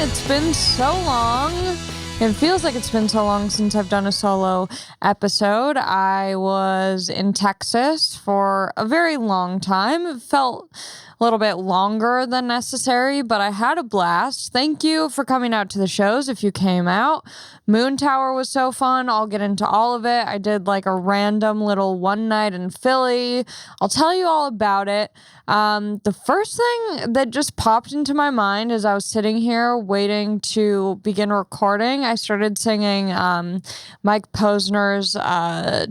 It's been so long. It feels like it's been so long since I've done a solo episode. I was in Texas for a very long time. It felt a little bit longer than necessary, but I had a blast. Thank you for coming out to the shows if you came out. Moon Tower was so fun. I'll get into all of it. I did like a random little one night in Philly. I'll tell you all about it. The first thing that just popped into my mind as I was sitting here waiting to begin recording, I started singing Mike Posner's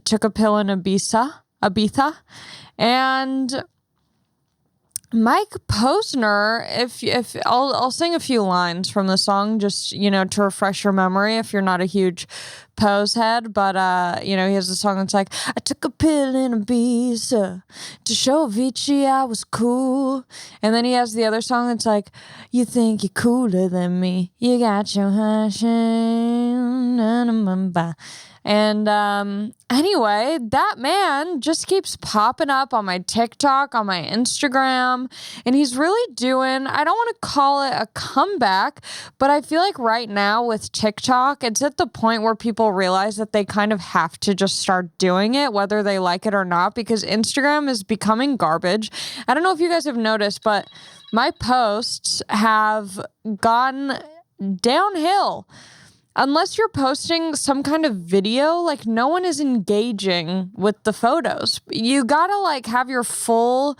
Took a Pill in Ibiza. And Mike Posner, if I'll sing a few lines from the song just, to refresh your memory if you're not a huge Pose head, but he has a song that's like, I took a pill in Ibiza to show Avicii I was cool. And then he has the other song that's like, you think you're cooler than me, you got your high shine. And anyway, that man just keeps popping up on my TikTok, on my Instagram, and he's really doing, I don't want to call it a comeback, but I feel like right now with TikTok, it's at the point where people realize that they kind of have to just start doing it, whether they like it or not, because Instagram is becoming garbage. I don't know if you guys have noticed, but my posts have gone downhill. Unless you're posting some kind of video, like no one is engaging with the photos. You gotta have your full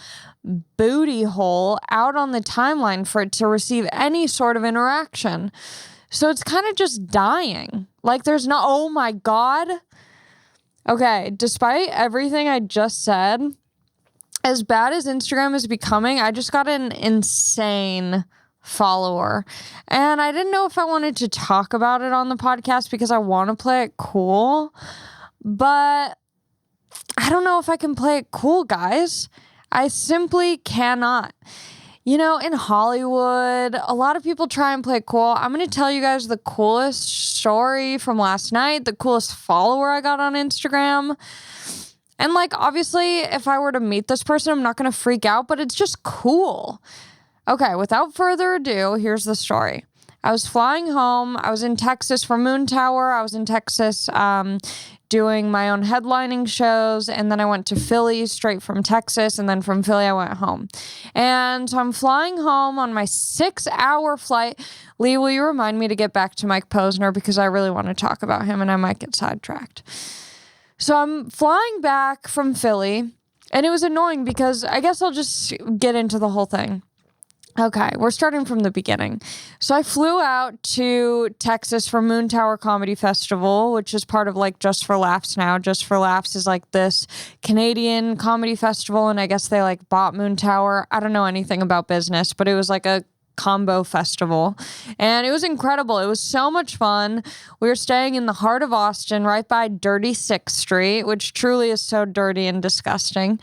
booty hole out on the timeline for it to receive any sort of interaction. So it's kind of just dying. There's no, oh my God. Okay, despite everything I just said, as bad as Instagram is becoming, I just got an insane follower. And I didn't know if I wanted to talk about it on the podcast because I want to play it cool. But I don't know if I can play it cool, guys. I simply cannot. In Hollywood, a lot of people try and play it cool. I'm going to tell you guys the coolest story from last night, the coolest follower I got on Instagram. And obviously, if I were to meet this person, I'm not going to freak out, but it's just cool. Okay, without further ado, here's the story. I was flying home. I was in Texas for Moon Tower. I was in Texas doing my own headlining shows, and then I went to Philly straight from Texas, and then from Philly I went home. And so I'm flying home on my 6-hour flight. Lee, will you remind me to get back to Mike Posner because I really want to talk about him and I might get sidetracked. So I'm flying back from Philly, and it was annoying because I guess I'll just get into the whole thing. Okay, we're starting from the beginning. So I flew out to Texas for Moon Tower Comedy Festival, which is part of Just for Laughs now. Just for Laughs is this Canadian comedy festival, and I guess they bought Moon Tower. I don't know anything about business, but it was a combo festival, and it was incredible. It was so much fun. We were staying in the heart of Austin, right by Dirty 6th Street, which truly is so dirty and disgusting.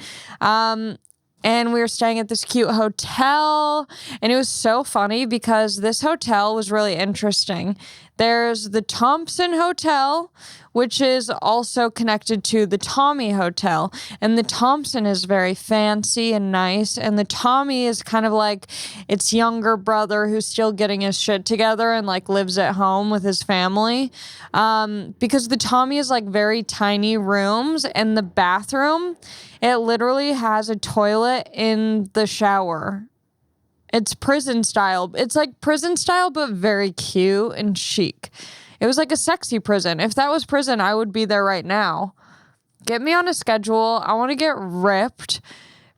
And we were staying at this cute hotel, and it was so funny because this hotel was really interesting. There's the Thompson Hotel, which is also connected to the Tommy Hotel. And the Thompson is very fancy and nice, and the Tommy is kind of its younger brother who's still getting his shit together and lives at home with his family. Because the Tommy is very tiny rooms, and the bathroom, it literally has a toilet in the shower. It's prison style. It's prison style, but very cute and chic. It was a sexy prison. If that was prison, I would be there right now. Get me on a schedule. I want to get ripped.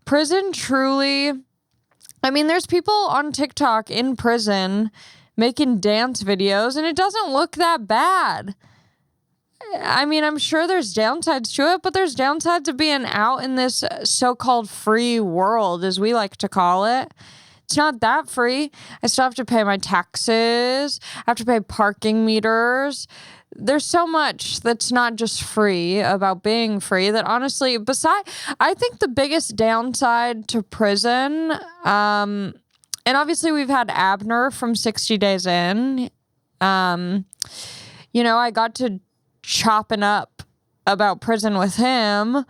Prison truly, there's people on TikTok in prison making dance videos, and it doesn't look that bad. I'm sure there's downsides to it, but there's downsides of being out in this so-called free world, as we like to call it. It's not that free. I still have to pay my taxes. I have to pay parking meters. There's so much that's not just free about being free that honestly, I think the biggest downside to prison, and obviously we've had Abner from 60 Days In. I got to chopping up about prison with him.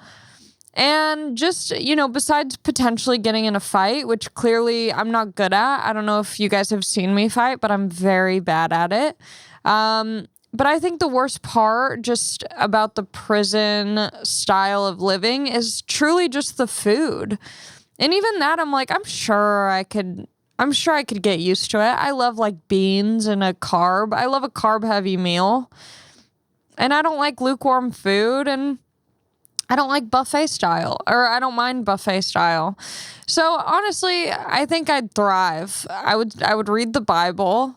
And just, besides potentially getting in a fight, which clearly I'm not good at. I don't know if you guys have seen me fight, but I'm very bad at it. But I think the worst part just about the prison style of living is truly just the food. And even that, I'm like, I'm sure I could get used to it. I love like beans and a carb. I love a carb heavy meal. And I don't like lukewarm food, and I don't like buffet style, or I don't mind buffet style. So honestly, I think I'd thrive. I would read the Bible.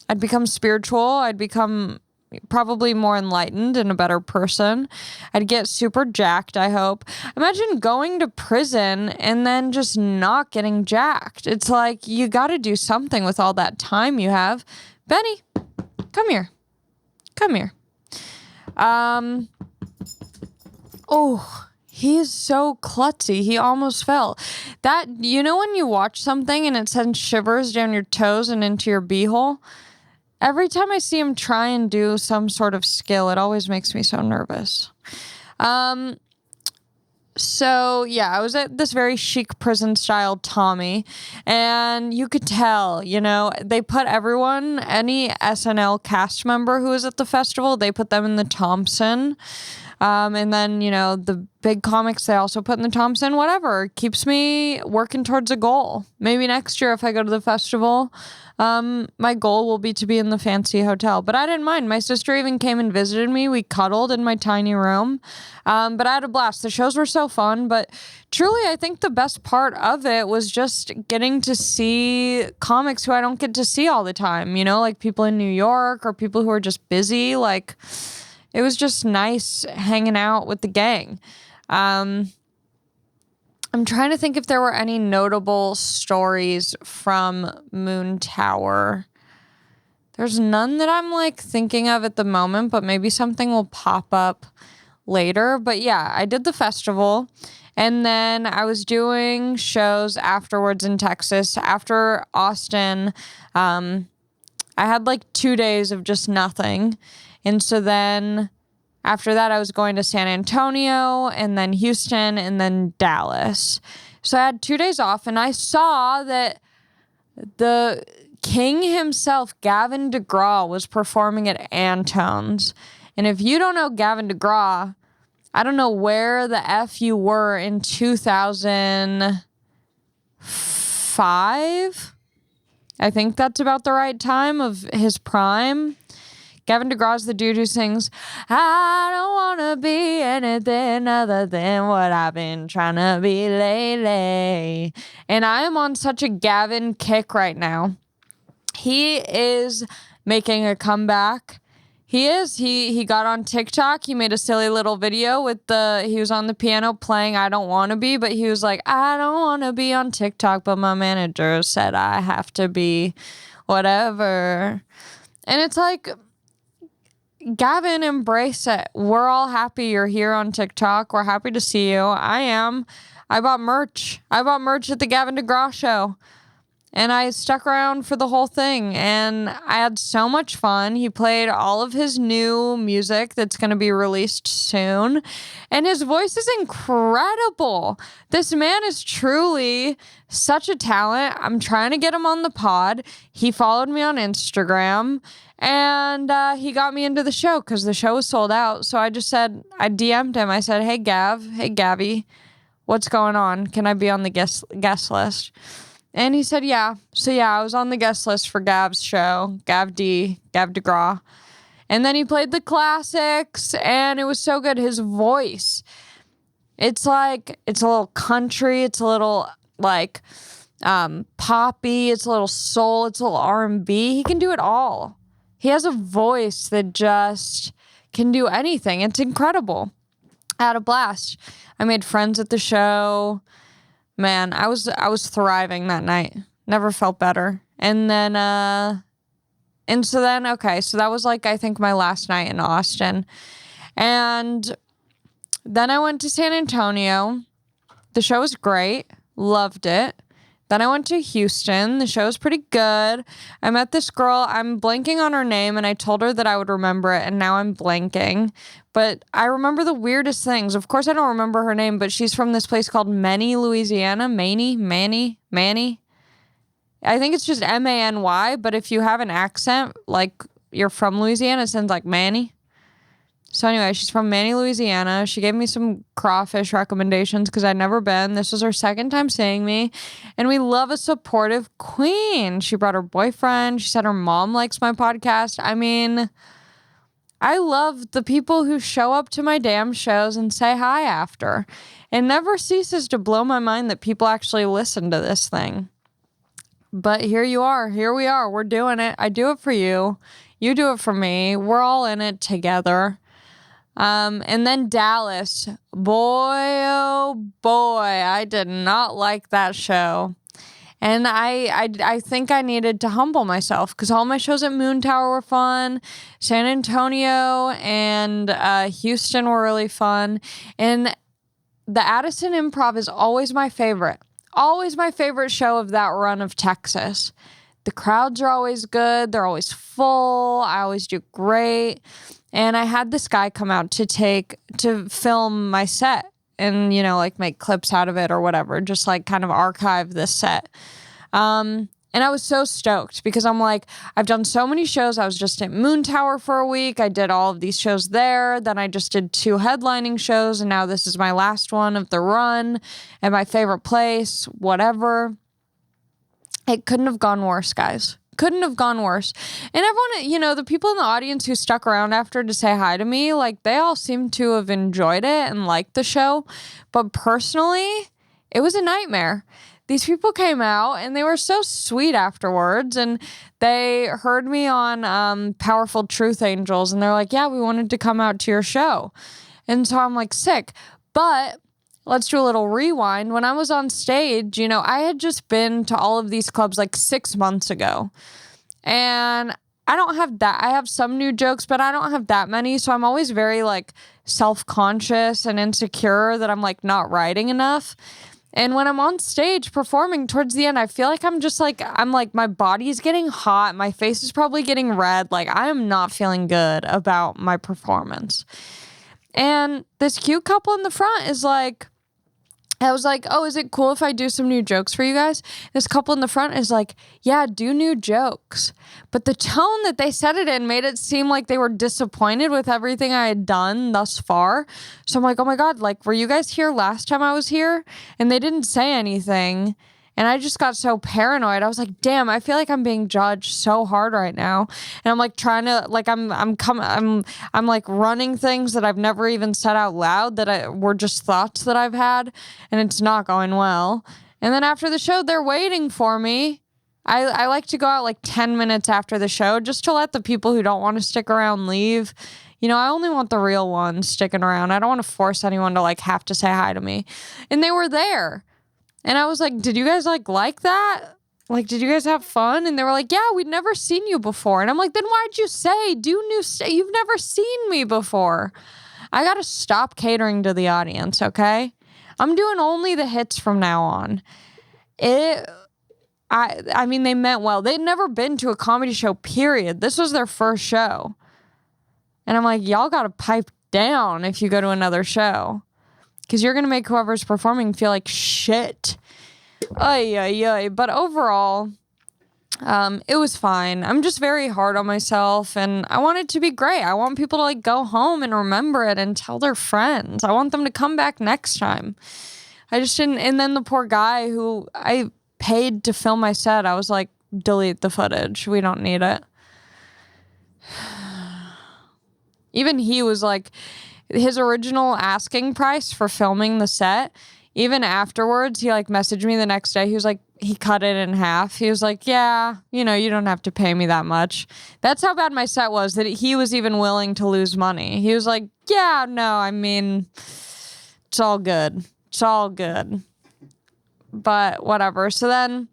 I'd become spiritual. I'd become probably more enlightened and a better person. I'd get super jacked, I hope. Imagine going to prison and then just not getting jacked. It's like, you got to do something with all that time you have. Benny, come here. Come here. Oh, he is so klutzy. He almost fell. That, when you watch something and it sends shivers down your toes and into your beehole? Every time I see him try and do some sort of skill, it always makes me so nervous. So yeah, I was at this very chic prison style Tommy, and you could tell, they put everyone, any SNL cast member who was at the festival, they put them in the Thompson. And then, the big comics, they also put in the Thompson, whatever. Keeps me working towards a goal. Maybe next year if I go to the festival, my goal will be to be in the fancy hotel. But I didn't mind. My sister even came and visited me. We cuddled in my tiny room. But I had a blast. The shows were so fun. But truly, I think the best part of it was just getting to see comics who I don't get to see all the time. Like people in New York or people who are just busy. Like, it was just nice hanging out with the gang. I'm trying to think if there were any notable stories from Moon Tower. There's none that I'm like thinking of at the moment, but maybe something will pop up later. But yeah, I did the festival, and then I was doing shows afterwards in Texas. After Austin, I had like 2 days of just nothing. And so then after that, I was going to San Antonio and then Houston and then Dallas. So I had 2 days off, and I saw that the king himself, Gavin DeGraw, was performing at Antone's. And if you don't know Gavin DeGraw, I don't know where the F you were in 2005. I think that's about the right time of his prime. Gavin DeGraw's the dude who sings, I don't want to be anything other than what I've been trying to be lately. And I am on such a Gavin kick right now. He is making a comeback. He is. He got on TikTok. He made a silly little video with he was on the piano playing I Don't Want to Be, but he was like, I don't want to be on TikTok, but my manager said I have to be whatever. And it's like, Gavin, embrace it. We're all happy you're here on TikTok. We're happy to see you. I am. I bought merch. I bought merch at the Gavin DeGraw show. And I stuck around for the whole thing. And I had so much fun. He played all of his new music that's going to be released soon. And his voice is incredible. This man is truly such a talent. I'm trying to get him on the pod. He followed me on Instagram. And he got me into the show because the show was sold out. So I DM'd him. I said, hey, Gabby, what's going on? Can I be on the guest list? And he said, yeah. So yeah, I was on the guest list for Gav's show, Gav DeGraw. And then he played the classics, and it was so good. His voice, it's a little country. It's a little like poppy. It's a little soul. It's a little R&B. He can do it all. He has a voice that just can do anything. It's incredible. I had a blast. I made friends at the show. Man, I was thriving that night. Never felt better. And then, so that was like, I think my last night in Austin. And then I went to San Antonio. The show was great. Loved it. Then I went to Houston. The show was pretty good. I met this girl. I'm blanking on her name, and I told her that I would remember it, and now I'm blanking. But I remember the weirdest things. Of course, I don't remember her name, but she's from this place called Manny, Louisiana. Manny. I think it's just Many, but if you have an accent, like you're from Louisiana, it sounds like Manny. So anyway, she's from Manny, Louisiana. She gave me some crawfish recommendations because I'd never been. This was her second time seeing me. And we love a supportive queen. She brought her boyfriend. She said her mom likes my podcast. I mean, I love the people who show up to my damn shows and say hi after. It never ceases to blow my mind that people actually listen to this thing. But here you are. Here we are. We're doing it. I do it for you. You do it for me. We're all in it together. And then Dallas, boy, oh boy, I did not like that show. And I think I needed to humble myself because all my shows at Moon Tower were fun. San Antonio and Houston were really fun. And the Addison Improv is always my favorite. Always my favorite show of that run of Texas. The crowds are always good. They're always full. I always do great. And I had this guy come out to film my set and, like make clips out of it or whatever, just like kind of archive this set. And I was so stoked because I'm like, I've done so many shows. I was just at Moon Tower for a week. I did all of these shows there. Then I just did 2 headlining shows. And now this is my last one of the run at my favorite place, whatever. It couldn't have gone worse, guys. Couldn't have gone worse. And everyone, the people in the audience who stuck around after to say hi to me, like they all seemed to have enjoyed it and liked the show. But personally, it was a nightmare. These people came out and they were so sweet afterwards, and they heard me on Powerful Truth Angels, and they're like, yeah, we wanted to come out to your show. And so I'm like, sick. But let's do a little rewind. When I was on stage, I had just been to all of these clubs like 6 months ago. And I don't have that. I have some new jokes, but I don't have that many. So I'm always very like self-conscious and insecure that I'm like not writing enough. And when I'm on stage performing towards the end, I feel like I'm like my body's getting hot. My face is probably getting red. Like I am not feeling good about my performance. And this cute couple in the front is like, I was like, oh, is it cool if I do some new jokes for you guys? This couple in the front is like, yeah, do new jokes. But the tone that they said it in made it seem like they were disappointed with everything I had done thus far. So I'm like, oh my God, like, were you guys here last time I was here? And they didn't say anything. And I just got so paranoid. I was like, damn, I feel like I'm being judged so hard right now. And I'm like trying to, like, I'm like running things that I've never even said out loud that were just thoughts that I've had. And it's not going well. And then after the show, they're waiting for me. I like to go out like 10 minutes after the show just to let the people who don't want to stick around leave. I only want the real ones sticking around. I don't want to force anyone to like have to say hi to me. And they were there. And I was like, did you guys like that? Like, did you guys have fun? And they were like, yeah, we'd never seen you before. And I'm like, then why'd you say, do new stuff? You've never seen me before. I got to stop catering to the audience, okay? I'm doing only the hits from now on. I mean, they meant well. They'd never been to a comedy show, period. This was their first show. And I'm like, y'all got to pipe down if you go to another show. Because you're going to make whoever's performing feel like shit. But overall, it was fine. I'm just very hard on myself, and I want it to be great. I want people to like go home and remember it and tell their friends. I want them to come back next time. I just didn't. And then the poor guy who I paid to film my set, I was like, delete the footage. We don't need it. Even he was like, his original asking price for filming the set, even afterwards, he like messaged me the next day. He was like, he cut it in half. He was like, yeah, you don't have to pay me that much. That's how bad my set was, that he was even willing to lose money. He was like, yeah, no, I mean, it's all good. It's all good. But whatever. So then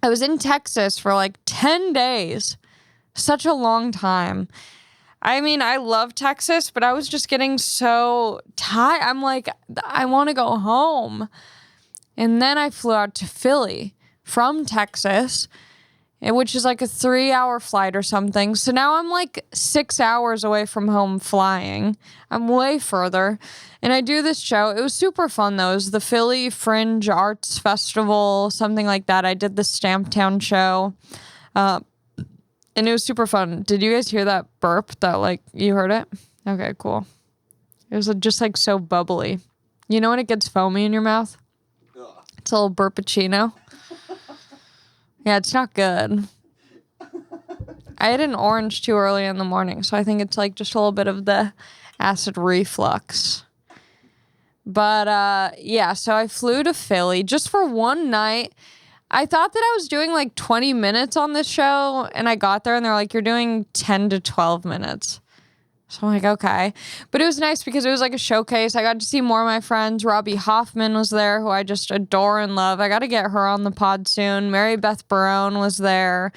I was in Texas for like 10 days. Such a long time. I mean, I love Texas, but I was just getting so tired. I'm like, I want to go home. And then I flew out to Philly. from Texas, which is like a 3-hour flight or something. So now I'm like 6 hours away from home flying. I'm way further. And I do this show. It was super fun, though. It was the Philly Fringe Arts Festival, something like that. I did the Stamptown show. And it was super fun. Did you guys hear that burp? That, like, you heard it? Okay, cool. It was just, like, so bubbly. You know when it gets foamy in your mouth? Ugh. It's a little burppuccino. Yeah, it's not good. I ate an orange too early in the morning, so I think it's like just a little bit of the acid reflux. But yeah, so I flew to Philly just for one night. I thought that I was doing like 20 minutes on this show, and I got there and they're like, you're doing 10 to 12 minutes. So I'm like, okay. But it was nice because it was like a showcase. I got to see more of my friends. Robbie Hoffman was there, who I just adore and love. I got to get her on the pod soon. Mary Beth Barone was there.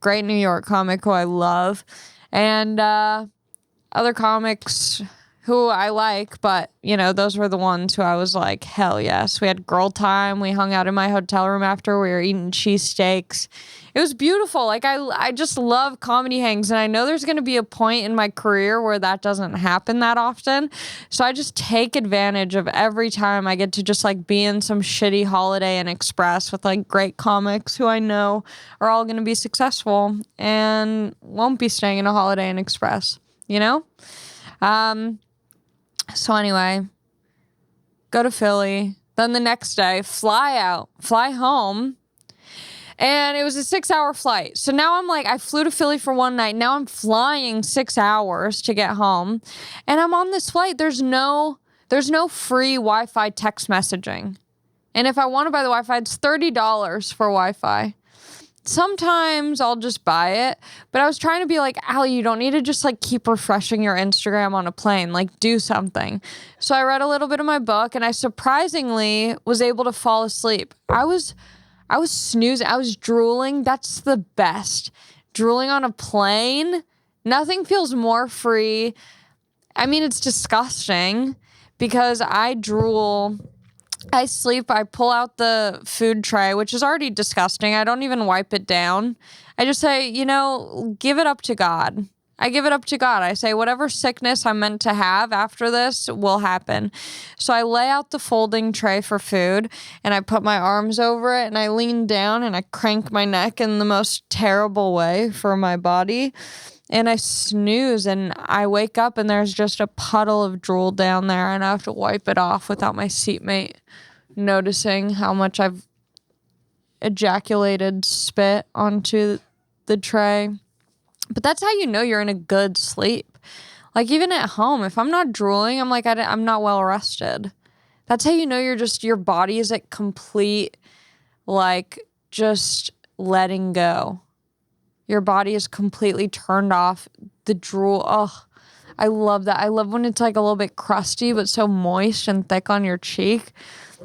Great New York comic who I love. And other comics who I like, but, you know, those were the ones who I was like, hell yes. We had girl time. We hung out in my hotel room after. We were eating cheesesteaks. It was beautiful. Like, I just love comedy hangs, and I know there's going to be a point in my career where that doesn't happen that often. So I just take advantage of every time I get to just, like, be in some shitty Holiday Inn Express with, like, great comics who I know are all going to be successful and won't be staying in a Holiday Inn Express, you know? So anyway, go to Philly. Then the next day, fly home. And it was a 6-hour flight. So now I'm like, I flew to Philly for one night. Now I'm flying 6 hours to get home. And I'm on this flight. There's no free Wi-Fi text messaging. And if I want to buy the Wi-Fi, it's $30 for Wi-Fi. Sometimes I'll just buy it, but I was trying to be like, Allie, you don't need to just like keep refreshing your Instagram on a plane, like do something. So I read a little bit of my book, and I surprisingly was able to fall asleep. I was snoozing, I was drooling. That's the best. Drooling on a plane, nothing feels more free. I mean, it's disgusting because I drool, I sleep, I pull out the food tray, which is already disgusting. I don't even wipe it down. I just say, you know, give it up to God. I give it up to God. I say, whatever sickness I'm meant to have after this will happen. So I lay out the folding tray for food, and I put my arms over it, and I lean down, and I crank my neck in the most terrible way for my body. And I snooze, and I wake up, and there's just a puddle of drool down there, and I have to wipe it off without my seatmate noticing how much I've ejaculated spit onto the tray. But that's how you know you're in a good sleep. Like, even at home, if I'm not drooling, I'm like, I'm not well rested. That's how you know your body is at complete, like, just letting go. Your body is completely turned off. The drool, I love that. I love when it's like a little bit crusty, but so moist and thick on your cheek.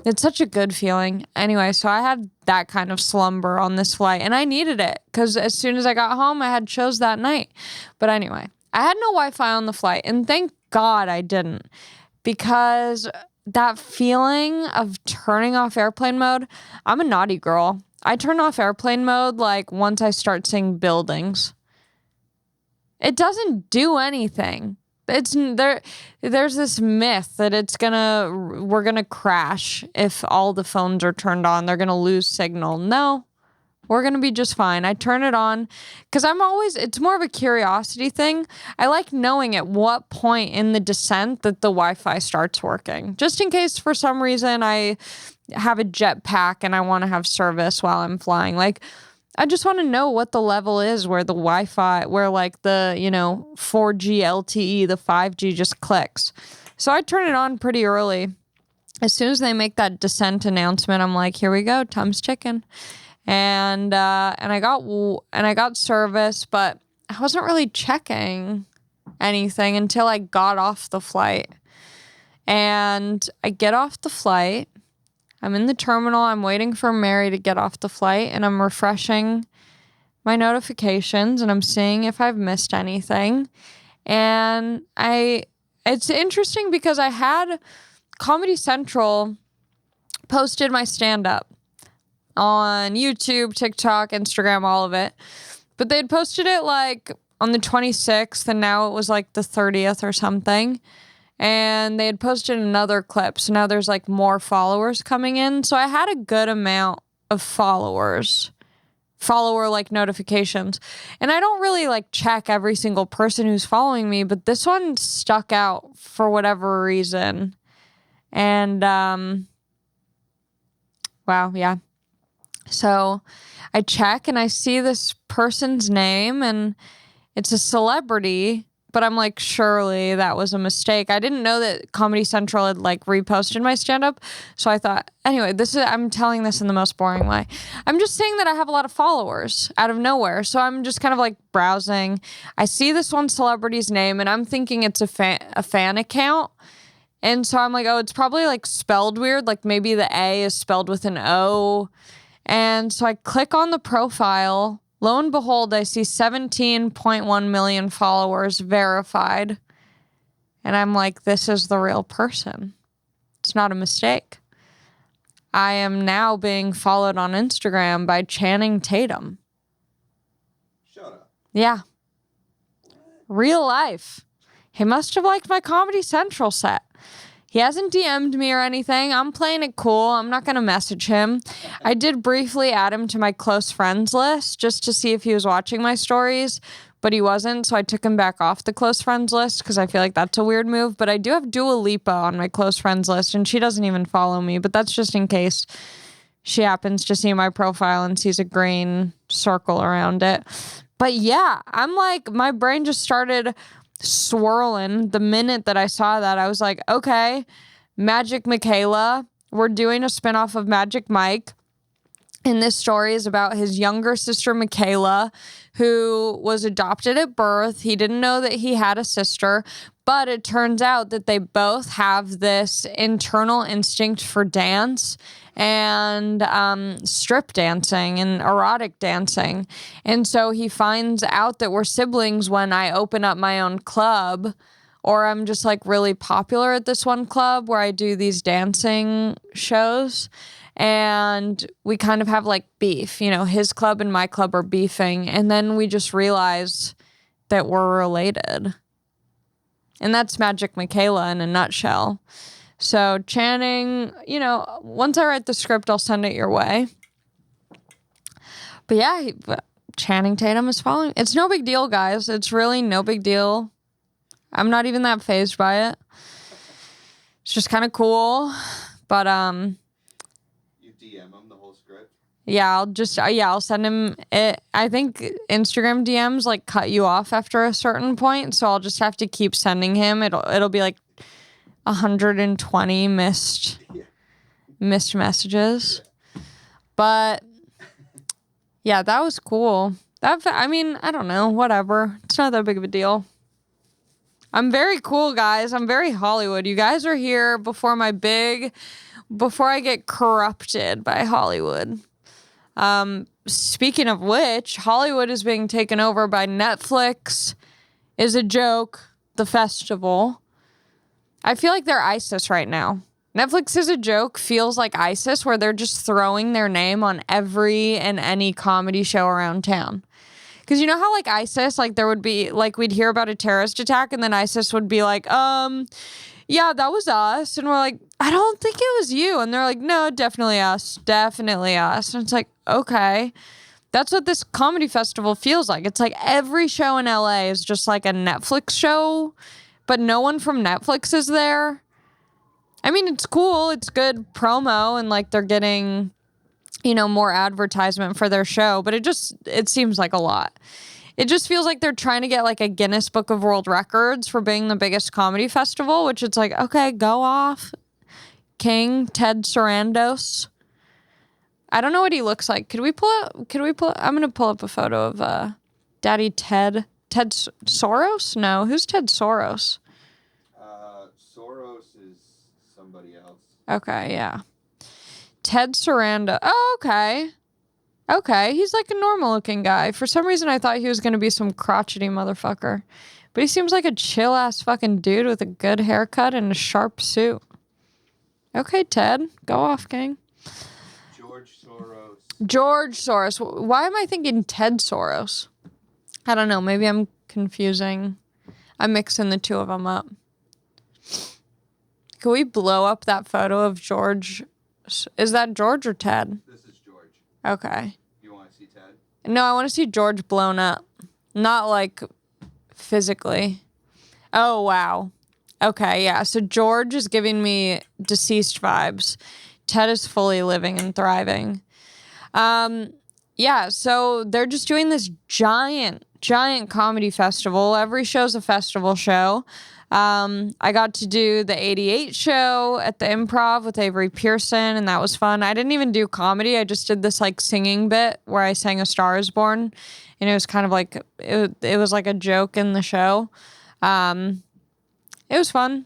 It's such a good feeling. Anyway, so I had that kind of slumber on this flight, and I needed it because as soon as I got home, I had shows that night. But anyway, I had no Wi-Fi on the flight, and thank God I didn't, because that feeling of turning off airplane mode, I'm a naughty girl. I turn off airplane mode like once I start seeing buildings. It doesn't do anything. It's there's this myth that we're gonna crash if all the phones are turned on. They're gonna lose signal. No, we're gonna be just fine. I turn it on because it's more of a curiosity thing. I like knowing at what point in the descent that the Wi-Fi starts working, just in case for some reason I have a jetpack and I want to have service while I'm flying. Like, I just want to know what the level is where the Wi-Fi, where like the, 4G LTE, the 5G just clicks. So I turn it on pretty early. As soon as they make that descent announcement, I'm like, here we go, time's ticking. And I got service, but I wasn't really checking anything until I got off the flight. And I get off the flight. I'm in the terminal. I'm waiting for Mary to get off the flight, and I'm refreshing my notifications, and I'm seeing if I've missed anything. And it's interesting because I had Comedy Central posted my stand-up on YouTube, TikTok, Instagram, all of it. But they'd posted it like on the 26th, and now it was like the 30th or something. And they had posted another clip. So now there's like more followers coming in. So I had a good amount of follower like notifications. And I don't really like check every single person who's following me, but this one stuck out for whatever reason. And wow, yeah. So I check and I see this person's name and it's a celebrity, but I'm like, surely that was a mistake. I didn't know that Comedy Central had like reposted my stand-up. So I thought, anyway, I'm telling this in the most boring way. I'm just saying that I have a lot of followers out of nowhere. So I'm just kind of like browsing. I see this one celebrity's name and I'm thinking it's a fan account. And so I'm like, oh, it's probably like spelled weird. Like maybe the A is spelled with an O. And so I click on the profile. Lo and behold, I see 17.1 million followers verified. And I'm like, this is the real person. It's not a mistake. I am now being followed on Instagram by Channing Tatum. Shut up. Yeah. Real life. He must have liked my Comedy Central set. He hasn't DM'd me or anything. I'm playing it cool. I'm not going to message him. I did briefly add him to my close friends list just to see if he was watching my stories, but he wasn't, so I took him back off the close friends list because I feel like that's a weird move. But I do have Dua Lipa on my close friends list, and she doesn't even follow me, but that's just in case she happens to see my profile and sees a green circle around it. But yeah, I'm like, my brain just started swirling the minute that I saw that. I was like, okay, Magic Michaela, we're doing a spinoff of Magic Mike. And this story is about his younger sister, Michaela, who was adopted at birth. He didn't know that he had a sister, but it turns out that they both have this internal instinct for dance and strip dancing and erotic dancing. And so he finds out that we're siblings when I open up my own club, or I'm just like really popular at this one club where I do these dancing shows. And we kind of have like beef, you know, his club and my club are beefing. And then we just realize that we're related. And that's Magic Michaela in a nutshell. So Channing, you know, once I write the script, I'll send it your way. But yeah, Channing Tatum is following. It's no big deal, guys. It's really no big deal. I'm not even that fazed by it. It's just kind of cool. But, you DM him the whole script? Yeah, I'll send him it. I think Instagram DMs like cut you off after a certain point, so I'll just have to keep sending him. It'll be like 120 missed messages. But yeah, that was cool. I mean, I don't know, whatever. It's not that big of a deal. I'm very cool, guys. I'm very Hollywood. You guys are here before I get corrupted by Hollywood. Speaking of which, Hollywood is being taken over by Netflix. Is a joke. The festival. I feel like they're ISIS right now. Netflix is a joke feels like ISIS, where they're just throwing their name on every and any comedy show around town. Because you know how like ISIS, like there would be, like we'd hear about a terrorist attack and then ISIS would be like, yeah, that was us. And we're like, I don't think it was you. And they're like, no, definitely us. Definitely us. And it's like, okay. That's what this comedy festival feels like. It's like every show in LA is just like a Netflix show, but no one from Netflix is there. I mean, it's cool. It's good promo and like they're getting, you know, more advertisement for their show, but it seems like a lot. It just feels like they're trying to get like a Guinness Book of World Records for being the biggest comedy festival, which it's like, okay, go off. King Ted Sarandos. I don't know what he looks like. Could we pull I'm going to pull up a photo of Daddy Ted. Ted Soros? No, who's Ted Soros? Soros is somebody else. Okay, yeah. Ted Saranda. Oh, okay. Okay, he's like a normal-looking guy. For some reason, I thought he was going to be some crotchety motherfucker. But he seems like a chill-ass fucking dude with a good haircut and a sharp suit. Okay, Ted. Go off, gang. George Soros George Soros. Why am I thinking Ted Soros? I don't know. Maybe I'm confusing. I'm mixing the two of them up. Can we blow up that photo of George? Is that George or Ted? This is George. Okay. You want to see Ted? No, I want to see George blown up. Not like physically. Oh, wow. Okay, yeah. So George is giving me deceased vibes. Ted is fully living and thriving. Yeah, so they're just doing this giant comedy festival. Every show's a festival show. I got to do the 88 show at the Improv with Avery Pearson, and that was fun. I didn't even do comedy. I just did this like singing bit where I sang A Star Is Born, and it was kind of like, it was like a joke in the show. It was fun.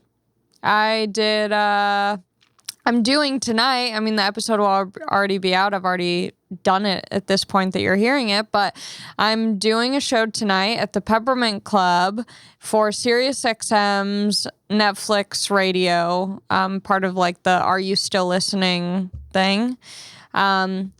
I did, I'm doing tonight, I mean, the episode will already be out. I've already done it at this point that you're hearing it, but I'm doing a show tonight at the Peppermint Club for SiriusXM's Netflix radio, part of like the Are You Still Listening thing. So I'm a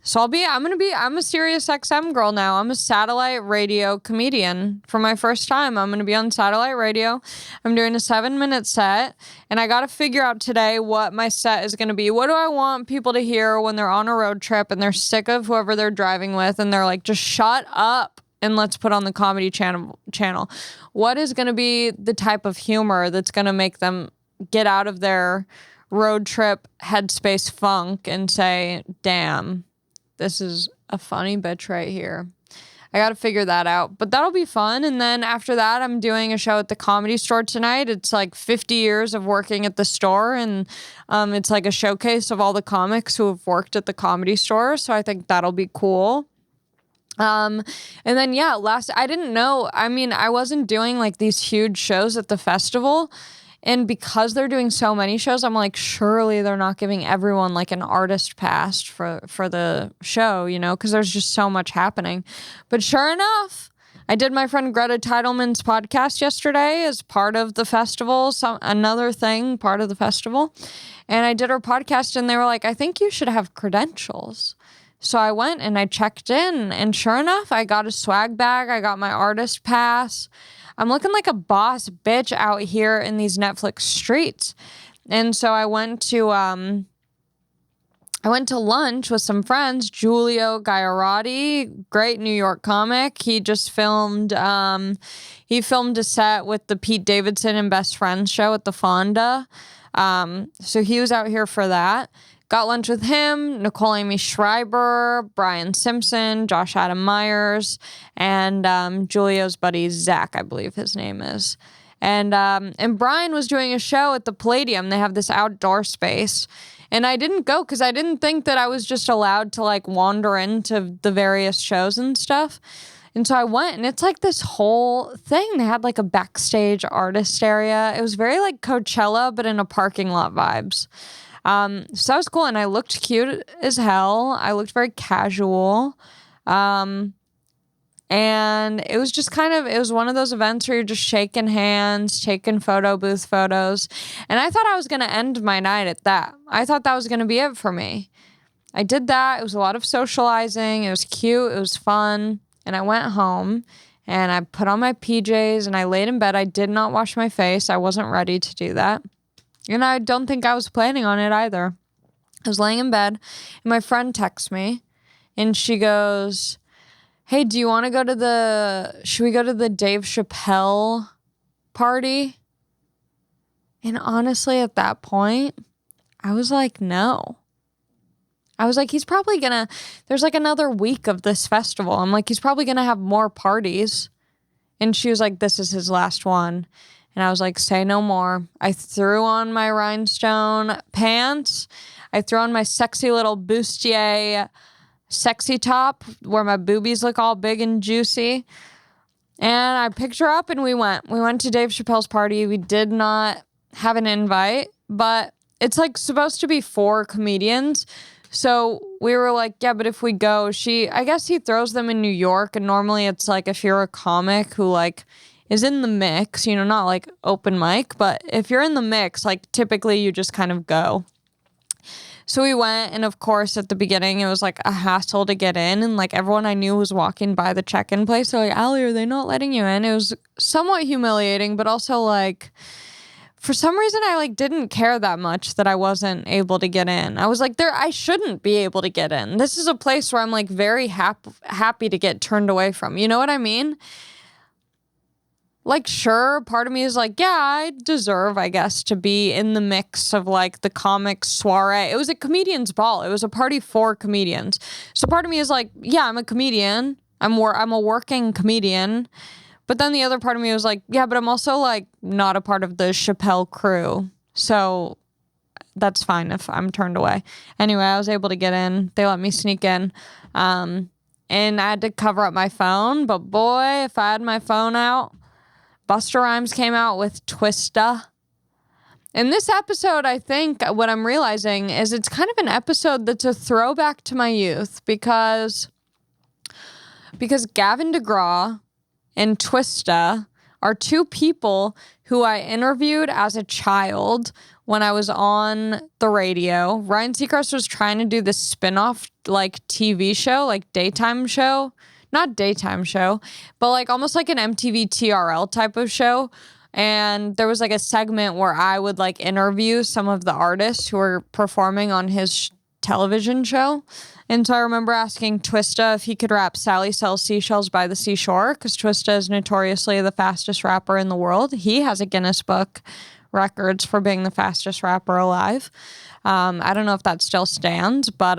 SiriusXM girl now. I'm a satellite radio comedian for my first time. I'm going to be on satellite radio. I'm doing a 7-minute set, and I got to figure out today what my set is going to be. What do I want people to hear when they're on a road trip and they're sick of whoever they're driving with and they're like, just shut up and let's put on the comedy channel. What is going to be the type of humor that's going to make them get out of their road trip headspace funk and say, damn, this is a funny bitch right here. I got to figure that out, but that'll be fun. And then after that, I'm doing a show at the Comedy Store tonight. It's like 50 years of working at the store, and it's like a showcase of all the comics who have worked at the Comedy Store. So I think that'll be cool. And then, yeah, I didn't know. I mean, I wasn't doing like these huge shows at the festival. And because they're doing so many shows, I'm like, surely they're not giving everyone like an artist pass for the show, you know, because there's just so much happening. But sure enough, I did my friend Greta Teitelman's podcast yesterday as part of the festival, another thing, part of the festival. And I did her podcast, and they were like, I think you should have credentials. So I went and I checked in, and sure enough, I got a swag bag. I got my artist pass. I'm looking like a boss bitch out here in these Netflix streets. And so I went to lunch with some friends. Giulio Gagliardi, great New York comic. He just filmed a set with the Pete Davidson and Best Friends show at the Fonda. So he was out here for that. Got lunch with him, Nicole Amy Schreiber, Brian Simpson, Josh Adam Myers, and Julio's buddy Zach, I believe his name is. And Brian was doing a show at the Palladium. They have this outdoor space. And I didn't go because I didn't think that I was just allowed to like wander into the various shows and stuff. And so I went, and it's like this whole thing. They had like a backstage artist area. It was very like Coachella, but in a parking lot vibes. So that was cool, and I looked cute as hell. I looked very casual. And it was just it was one of those events where you're just shaking hands, taking photo booth photos. And I thought I was going to end my night at that. I thought that was going to be it for me. I did that. It was a lot of socializing. It was cute. It was fun. And I went home, and I put on my PJs, and I laid in bed. I did not wash my face. I wasn't ready to do that. And I don't think I was planning on it either. I was laying in bed, and my friend texts me, and she goes, hey, do you want to should we go to the Dave Chappelle party? And honestly, at that point, I was like, no. I was like, he's probably there's like another week of this festival. I'm like, he's probably going to have more parties. And she was like, this is his last one. And I was like, say no more. I threw on my rhinestone pants. I threw on my sexy little bustier sexy top where my boobies look all big and juicy. And I picked her up, and we went. We went to Dave Chappelle's party. We did not have an invite, but it's like supposed to be 4 comedians. So we were like, yeah, but if we go, I guess he throws them in New York. And normally it's like if you're a comic who like is in the mix, you know, not like open mic, but if you're in the mix, like typically you just kind of go. So we went, and of course, at the beginning, it was like a hassle to get in, and like everyone I knew was walking by the check-in place. So like, Allie, are they not letting you in? It was somewhat humiliating, but also like, for some reason, I like didn't care that much that I wasn't able to get in. I was like, I shouldn't be able to get in. This is a place where I'm like very happy to get turned away from. You know what I mean? Like, sure, part of me is like, yeah, I deserve, I guess, to be in the mix of like the comic soiree. It was a comedian's ball. It was a party for comedians. So part of me is like, yeah, I'm a comedian. I'm a working comedian. But then the other part of me was like, yeah, but I'm also like not a part of the Chappelle crew. So that's fine if I'm turned away. Anyway, I was able to get in. They let me sneak in. And I had to cover up my phone. But boy, if I had my phone out, Busta Rhymes came out with Twista. In this episode, I think what I'm realizing is it's kind of an episode that's a throwback to my youth because Gavin DeGraw and Twista are two people who I interviewed as a child when I was on the radio. Ryan Seacrest was trying to do this spin-off like TV show, like daytime show. Not daytime show, but like almost like an MTV TRL type of show. And there was like a segment where I would like interview some of the artists who were performing on his television show. And so I remember asking Twista if he could rap Sally Sells Seashells by the Seashore, because Twista is notoriously the fastest rapper in the world. He has a Guinness Book records for being the fastest rapper alive. I don't know if that still stands, but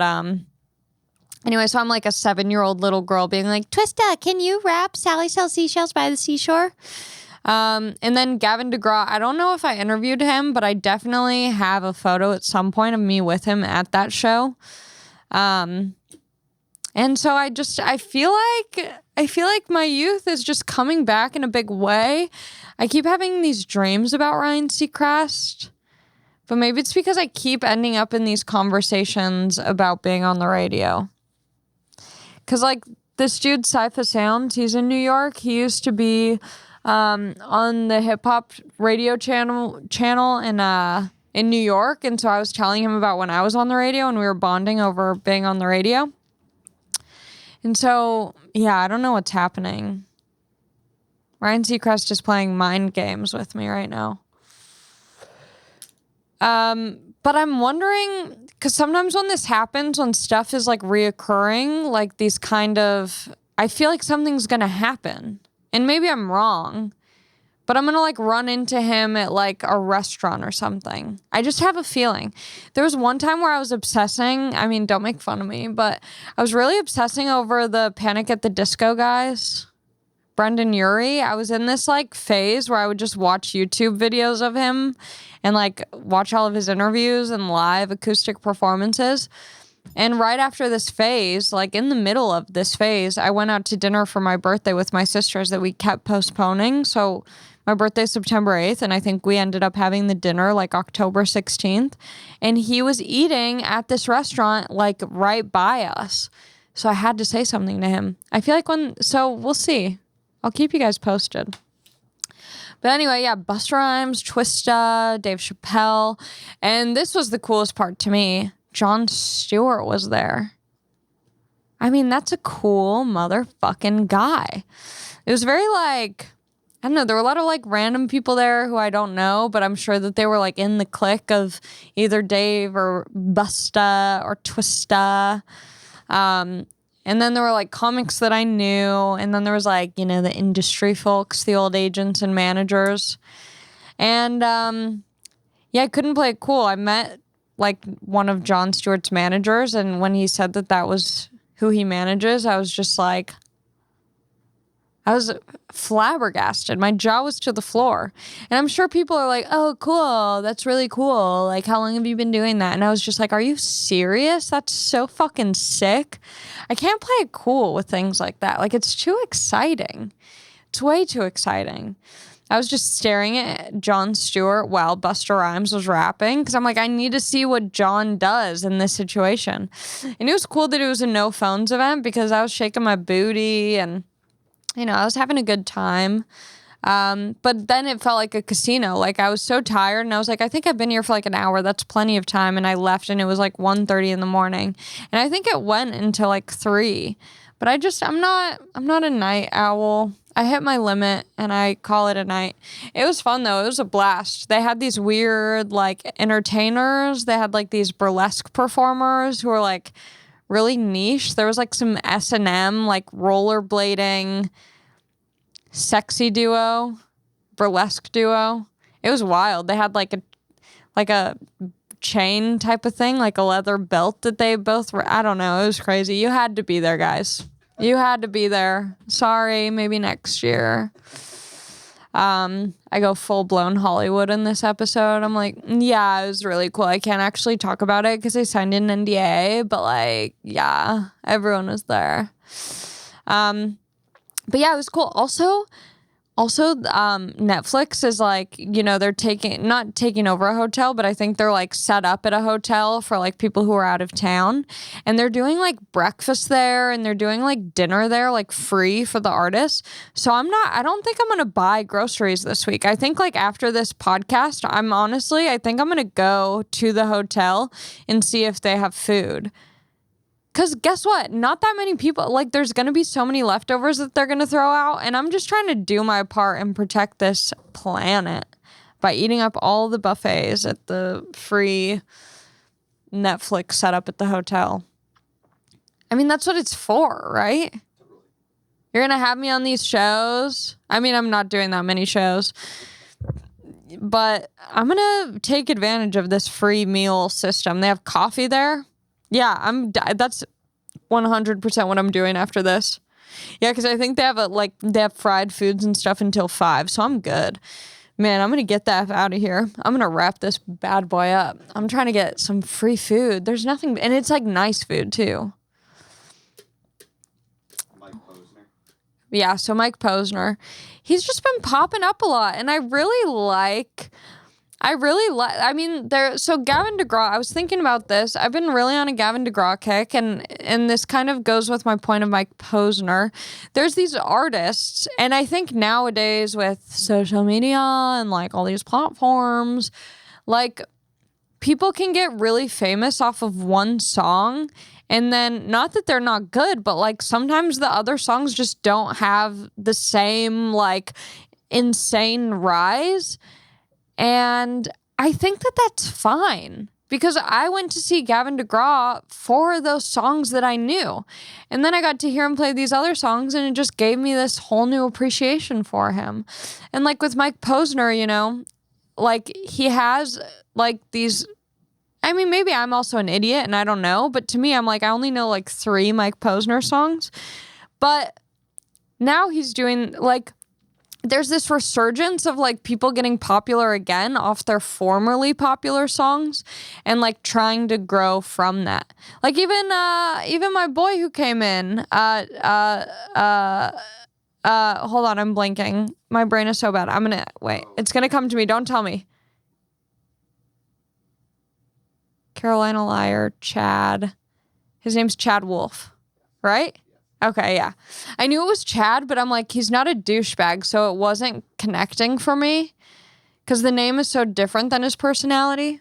anyway, so I'm like a 7-year-old little girl being like, Twista, can you rap Sally Sells Seashells by the Seashore? And then Gavin DeGraw, I don't know if I interviewed him, but I definitely have a photo at some point of me with him at that show. And so I feel like my youth is just coming back in a big way. I keep having these dreams about Ryan Seacrest, but maybe it's because I keep ending up in these conversations about being on the radio. Cause like this dude, Cypher Sounds, he's in New York. He used to be, on the hip hop radio channel in New York. And so I was telling him about when I was on the radio and we were bonding over being on the radio. And so, yeah, I don't know what's happening. Ryan Seacrest is playing mind games with me right now. But I'm wondering, because sometimes when this happens, when stuff is like reoccurring, like these kind of, I feel like something's going to happen. And maybe I'm wrong, but I'm going to like run into him at like a restaurant or something. I just have a feeling. There was one time where I was obsessing. I mean, don't make fun of me, but I was really obsessing over the Panic at the Disco guys. Brendan Urie. I was in this like phase where I would just watch YouTube videos of him and like watch all of his interviews and live acoustic performances. And right after this phase, like in the middle of this phase, I went out to dinner for my birthday with my sisters that we kept postponing. So my birthday's September 8th, and I think we ended up having the dinner like October 16th. And he was eating at this restaurant like right by us. So I had to say something to him. I feel like so we'll see. I'll keep you guys posted. But anyway, yeah, Busta Rhymes, Twista, Dave Chappelle. And this was the coolest part to me. Jon Stewart was there. I mean, that's a cool motherfucking guy. It was very like, I don't know, there were a lot of like random people there who I don't know, but I'm sure that they were like in the clique of either Dave or Busta or Twista. And then there were like comics that I knew. And then there was like, you know, the industry folks, the old agents and managers. And yeah, I couldn't play it cool. I met like one of Jon Stewart's managers. And when he said that was who he manages, I was just like, I was flabbergasted. My jaw was to the floor. And I'm sure people are like, oh, cool. That's really cool. Like, how long have you been doing that? And I was just like, are you serious? That's so fucking sick. I can't play it cool with things like that. Like, it's too exciting. It's way too exciting. I was just staring at Jon Stewart while Busta Rhymes was rapping because I'm like, I need to see what Jon does in this situation. And it was cool that it was a no phones event because I was shaking my booty and, you know, I was having a good time. But then it felt like a casino. Like I was so tired and I was like, I think I've been here for like an hour. That's plenty of time. And I left and it was like 1:30 in the morning. And I think it went until like 3. But I'm not a night owl. I hit my limit and I call it a night. It was fun though. It was a blast. They had these weird like entertainers. They had like these burlesque performers who were like really niche. There was like some S&M like rollerblading sexy duo, burlesque duo. It was wild. They had like a chain type of thing, like a leather belt that they both were. I don't know. It was crazy. You had to be there, guys. You had to be there. Sorry, maybe next year. I go full blown Hollywood in this episode. I'm like, yeah, it was really cool. I can't actually talk about it because I signed an NDA, but like, yeah, everyone was there. But yeah, it was cool. Also, Netflix is like, you know, they're not taking over a hotel, but I think they're like set up at a hotel for like people who are out of town. And they're doing like breakfast there and they're doing like dinner there, like free for the artists. So I don't think I'm going to buy groceries this week. I think like after this podcast, I think I'm going to go to the hotel and see if they have food. Because guess what? Not that many people, like there's going to be so many leftovers that they're going to throw out. And I'm just trying to do my part and protect this planet by eating up all the buffets at the free Netflix setup at the hotel. I mean, that's what it's for, right? You're going to have me on these shows. I mean, I'm not doing that many shows. But I'm going to take advantage of this free meal system. They have coffee there. Yeah, that's 100% what I'm doing after this. Yeah, because I think they have fried foods and stuff until 5, so I'm good. Man, I'm going to get that out of here. I'm going to wrap this bad boy up. I'm trying to get some free food. There's nothing, and it's like nice food too. Mike Posner. Yeah, so Mike Posner. He's just been popping up a lot, and I really like, so Gavin DeGraw, I was thinking about this. I've been really on a Gavin DeGraw kick, and this kind of goes with my point of Mike Posner. There's these artists, and I think nowadays with social media and like all these platforms, like people can get really famous off of one song, and then not that they're not good, but like sometimes the other songs just don't have the same like insane rise. And I think that that's fine because I went to see Gavin DeGraw for those songs that I knew. And then I got to hear him play these other songs and it just gave me this whole new appreciation for him. And like with Mike Posner, you know, like he has like these, I mean, maybe I'm also an idiot and I don't know, but to me, I'm like, I only know like 3 Mike Posner songs. But now he's doing like, there's this resurgence of like people getting popular again off their formerly popular songs and like trying to grow from that. Like even my boy who came in, hold on, I'm blanking. My brain is so bad. Wait, it's gonna come to me. Don't tell me. Carolina Liar, Chad. His name's Chad Wolf, right? Okay, yeah. I knew it was Chad, but I'm like, he's not a douchebag, so it wasn't connecting for me because the name is so different than his personality.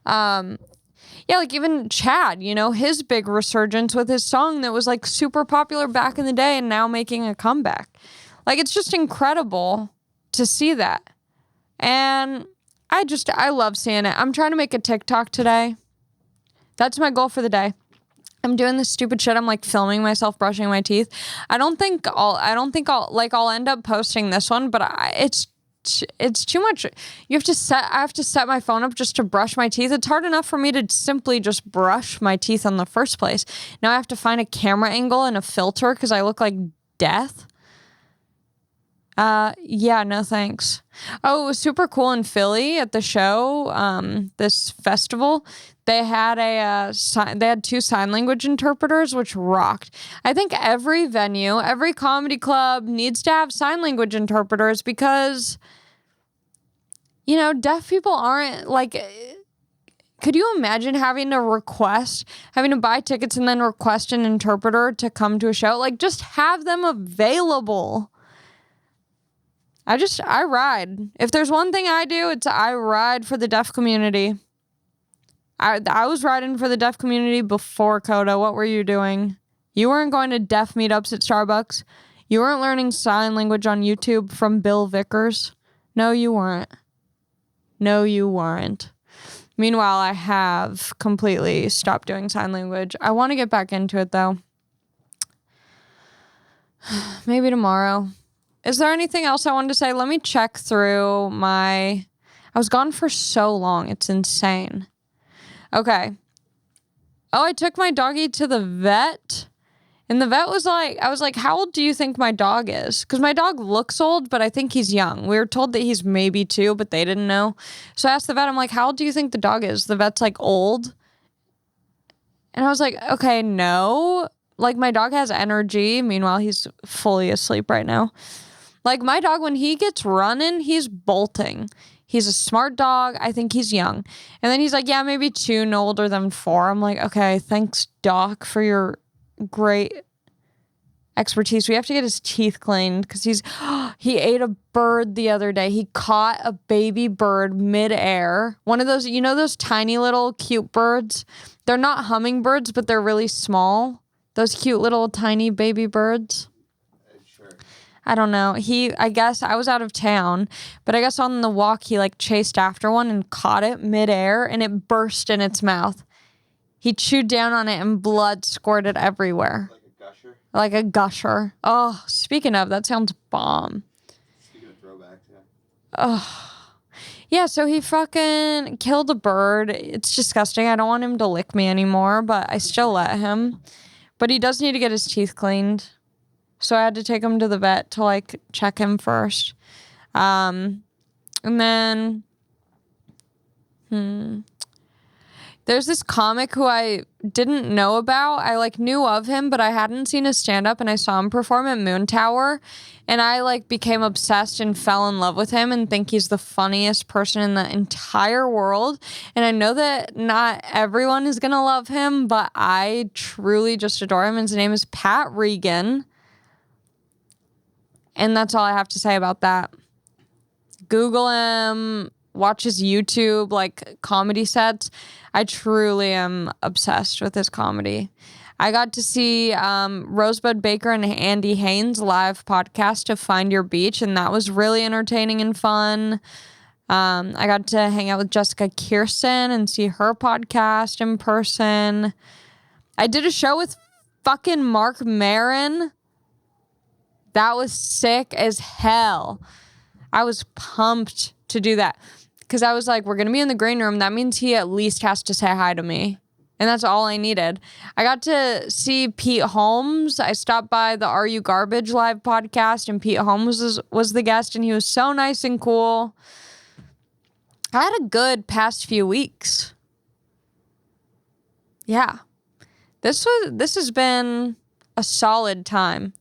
Yeah, like even Chad, you know, his big resurgence with his song that was like super popular back in the day and now making a comeback. Like, it's just incredible to see that. And I love seeing it. I'm trying to make a TikTok today. That's my goal for the day. I'm doing this stupid shit. I'm like filming myself brushing my teeth. I don't think I'll end up posting this one, but it's too much. I have to set my phone up just to brush my teeth. It's hard enough for me to simply just brush my teeth in the first place. Now I have to find a camera angle and a filter because I look like death. Yeah, no thanks. Oh, it was super cool in Philly at the show, this festival. They had they had 2 sign language interpreters, which rocked. I think every venue, every comedy club needs to have sign language interpreters because, you know, deaf people aren't like, could you imagine having to buy tickets and then request an interpreter to come to a show? Like, just have them available. I ride. If there's one thing I do, it's I ride for the deaf community. I was riding for the deaf community before Coda. What were you doing? You weren't going to deaf meetups at Starbucks. You weren't learning sign language on YouTube from Bill Vickers. No, you weren't. No, you weren't. Meanwhile, I have completely stopped doing sign language. I want to get back into it, though. Maybe tomorrow. Is there anything else I wanted to say? Let me check through I was gone for so long. It's insane. Okay. Oh, I took my doggy to the vet. And the vet was like, I was like, how old do you think my dog is? Because my dog looks old, but I think he's young. We were told that he's maybe 2, but they didn't know. So I asked the vet, I'm like, how old do you think the dog is? The vet's like, old. And I was like, okay, no. Like, my dog has energy. Meanwhile, he's fully asleep right now. Like, my dog, when he gets running, he's bolting. He's a smart dog. I think he's young. And then he's like, yeah, maybe 2, no older than 4. I'm like, okay, thanks, Doc, for your great expertise. We have to get his teeth cleaned because he ate a bird the other day. He caught a baby bird midair. One of those, you know, those tiny little cute birds. They're not hummingbirds, but they're really small. Those cute little tiny baby birds. Sure. I don't know. I guess I was out of town, but I guess on the walk, he like chased after one and caught it midair and it burst in its mouth. He chewed down on it and blood squirted everywhere. Like a gusher? Like a gusher. Oh, speaking of, that sounds bomb. Speaking of throwbacks, yeah. Oh. Yeah, so he fucking killed a bird. It's disgusting. I don't want him to lick me anymore, but I still let him. But he does need to get his teeth cleaned. So I had to take him to the vet to like check him first. And then there's this comic who I didn't know about. I like knew of him, but I hadn't seen his stand-up, and I saw him perform at Moon Tower, and I like became obsessed and fell in love with him and think he's the funniest person in the entire world. And I know that not everyone is gonna love him, but I truly just adore him. His name is Pat Regan. And that's all I have to say about that. Google him, watch his YouTube, like, comedy sets. I truly am obsessed with his comedy. I got to see Rosebud Baker and Andy Haynes' live podcast of Find Your Beach, and that was really entertaining and fun. I got to hang out with Jessica Kirsten and see her podcast in person. I did a show with fucking Mark Maron. That was sick as hell. I was pumped to do that because I was like, we're going to be in the green room. That means he at least has to say hi to me. And that's all I needed. I got to see Pete Holmes. I stopped by the Are You Garbage live podcast, and Pete Holmes was the guest, and he was so nice and cool. I had a good past few weeks. Yeah. This has been a solid time.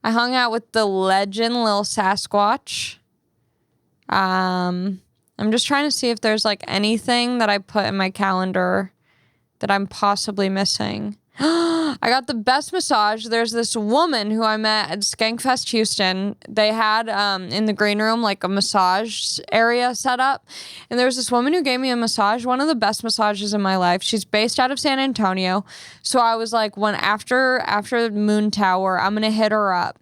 I hung out with the legend Lil Sasquatch. I'm just trying to see if there's like anything that I put in my calendar that I'm possibly missing. I got the best massage. There's this woman who I met at Skankfest Houston. They had in the green room like a massage area set up. And there was this woman who gave me a massage, one of the best massages in my life. She's based out of San Antonio. So I was like, after Moon Tower, I'm going to hit her up.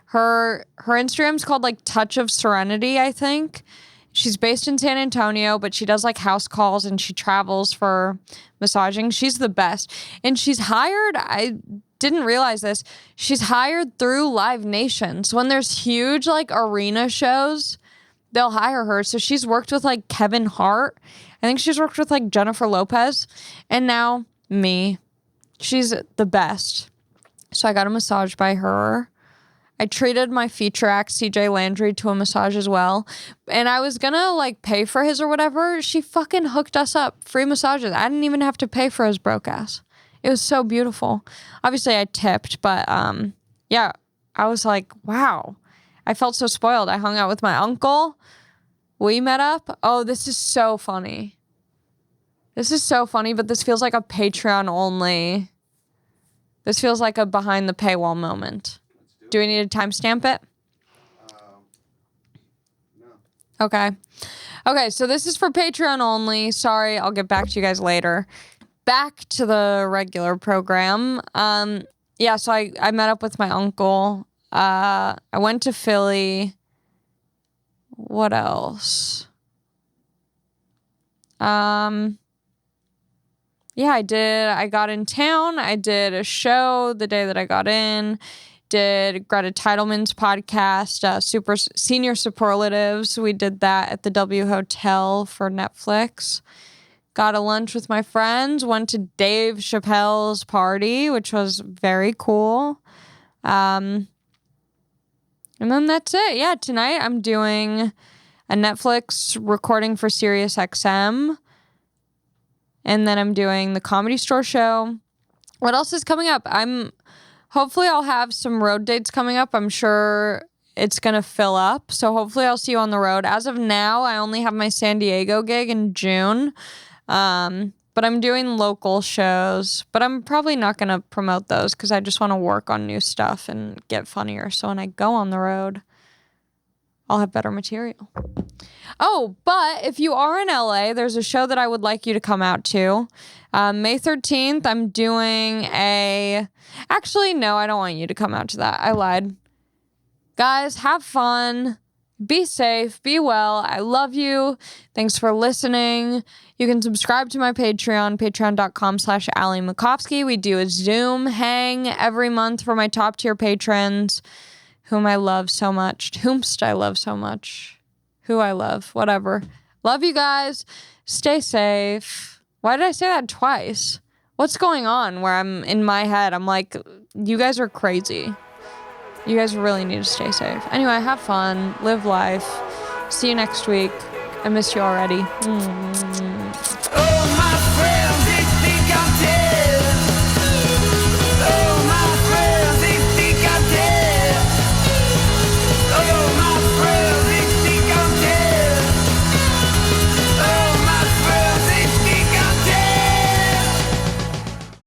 Her Instagram's called like Touch of Serenity, I think. She's based in San Antonio, but she does like house calls and she travels for massaging. She's the best. And she's hired, I didn't realize this, she's hired through Live Nation. So when there's huge like arena shows, they'll hire her. So she's worked with like Kevin Hart. I think she's worked with like Jennifer Lopez. And now me. She's the best. So I got a massage by her. I treated my feature act, CJ Landry, to a massage as well. And I was gonna like pay for his or whatever. She fucking hooked us up. Free massages. I didn't even have to pay for his broke ass. It was so beautiful. Obviously I tipped, but yeah, I was like, wow. I felt so spoiled. I hung out with my uncle. We met up. Oh, this is so funny. This is so funny, but this feels like a Patreon only. This feels like a behind the paywall moment. Do we need to timestamp it? Okay. Okay, so this is for Patreon only. Sorry, I'll get back to you guys later. Back to the regular program. Yeah, so I met up with my uncle. I went to Philly. What else? Yeah, I did. I got in town. I did a show the day that I got in. Did Greta Titleman's podcast, Super Senior Superlatives. We did that at the W Hotel for Netflix. Got a lunch with my friends. Went to Dave Chappelle's party, which was very cool. And then that's it. Yeah, tonight I'm doing a Netflix recording for SiriusXM. And then I'm doing the Comedy Store show. What else is coming up? Hopefully I'll have some road dates coming up. I'm sure it's going to fill up. So hopefully I'll see you on the road. As of now, I only have my San Diego gig in June. But I'm doing local shows. But I'm probably not going to promote those because I just want to work on new stuff and get funnier. So when I go on the road, I'll have better material. Oh, but if you are in LA, there's a show that I would like you to come out to. May 13th, I'm doing Actually, no, I don't want you to come out to that. I lied. Guys, have fun. Be safe. Be well. I love you. Thanks for listening. You can subscribe to my Patreon, patreon.com/Allie Makovsky. We do a Zoom hang every month for my top tier patrons, whom I love so much. Whomst I love so much. Who I love. Whatever. Love you guys. Stay safe. Why did I say that twice? What's going on where I'm in my head? I'm like, you guys are crazy. You guys really need to stay safe. Anyway, have fun. Live life. See you next week. I miss you already. Oh, my friends.